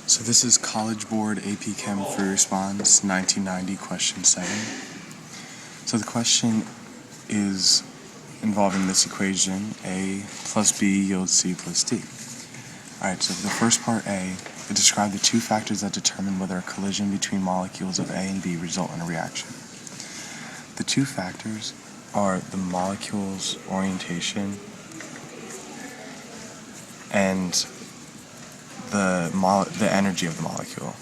So this is College Board AP Chem Free Response 1990 question 7. So the question is involving this equation, A plus B yields C plus D. Alright, so for the first part A, it describes the two factors that determine whether a collision between molecules of A and B result in a reaction. The two factors are the molecule's orientation and the energy of the molecule.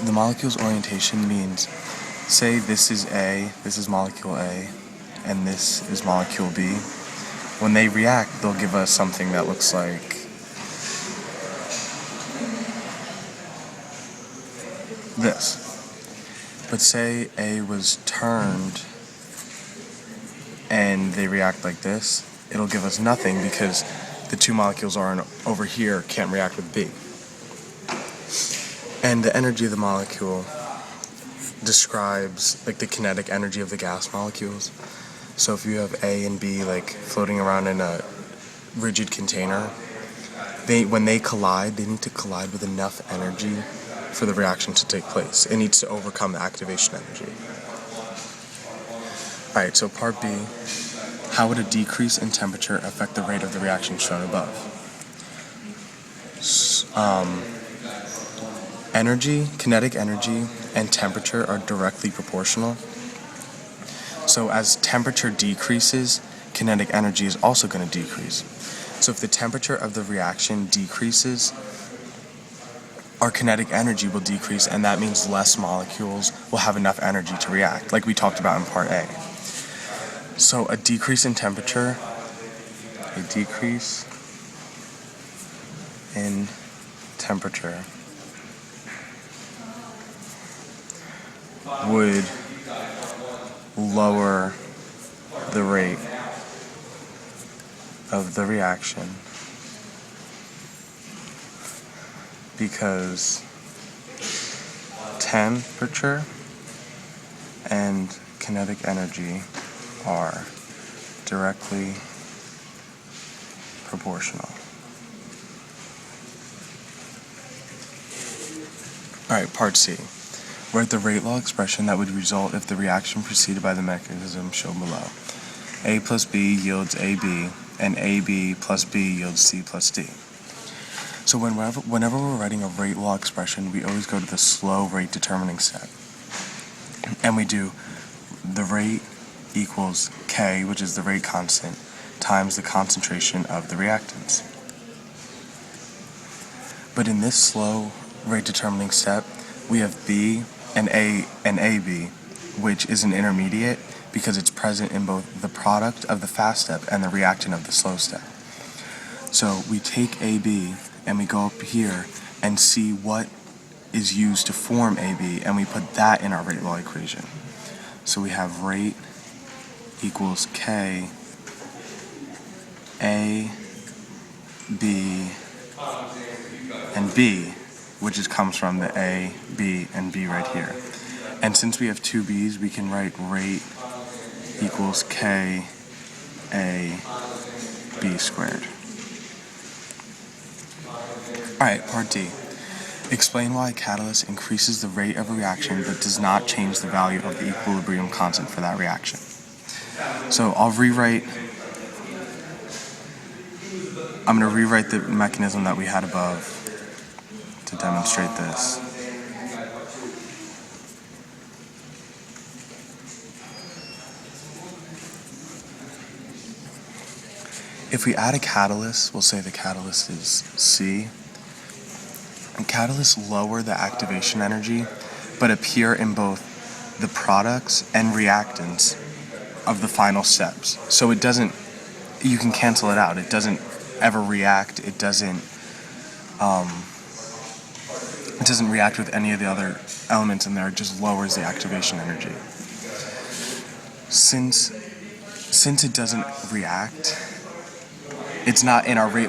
The molecule's orientation means, say this is A, this is molecule A, and this is molecule B. When they react, they'll give us something that looks like this. But say A was turned and they react like this, it'll give us nothing because the two molecules over here can't react with B. And the energy of the molecule describes like the kinetic energy of the gas molecules. So if you have A and B like floating around in a rigid container, when they collide, they need to collide with enough energy for the reaction to take place. It needs to overcome the activation energy. Alright, so part B, how would a decrease in temperature affect the rate of the reaction shown above? Kinetic energy and temperature are directly proportional. So as temperature decreases, kinetic energy is also going to decrease. So if the temperature of the reaction decreases, our kinetic energy will decrease, and that means less molecules will have enough energy to react, like we talked about in part A. So a decrease in temperature would lower the rate of the reaction because temperature and kinetic energy are directly proportional. Alright, part C. Write the rate law expression that would result if the reaction preceded by the mechanism shown below. A plus B yields AB, and AB plus B yields C plus D. So whenever we're writing a rate law expression, we always go to the slow rate determining step. And we do the rate equals K, which is the rate constant, times the concentration of the reactants. But in this slow rate determining step, we have B and A and AB, which is an intermediate because it's present in both the product of the fast step and the reactant of the slow step. So we take AB and we go up here and see what is used to form AB, and we put that in our rate law equation. So we have rate equals K, A, B, and B, which comes from the A, B, and B right here. And since we have two B's, we can write rate equals K, A, B squared. Alright, part D. Explain why a catalyst increases the rate of a reaction but does not change the value of the equilibrium constant for that reaction. So I'm going to rewrite the mechanism that we had above to demonstrate this. If we add a catalyst, we'll say the catalyst is C. And catalysts lower the activation energy, but appear in both the products and reactants of the final steps. So you can cancel it out. It doesn't ever react. It doesn't react with any of the other elements in there. It just lowers the activation energy. Since it doesn't react, it's not in our rate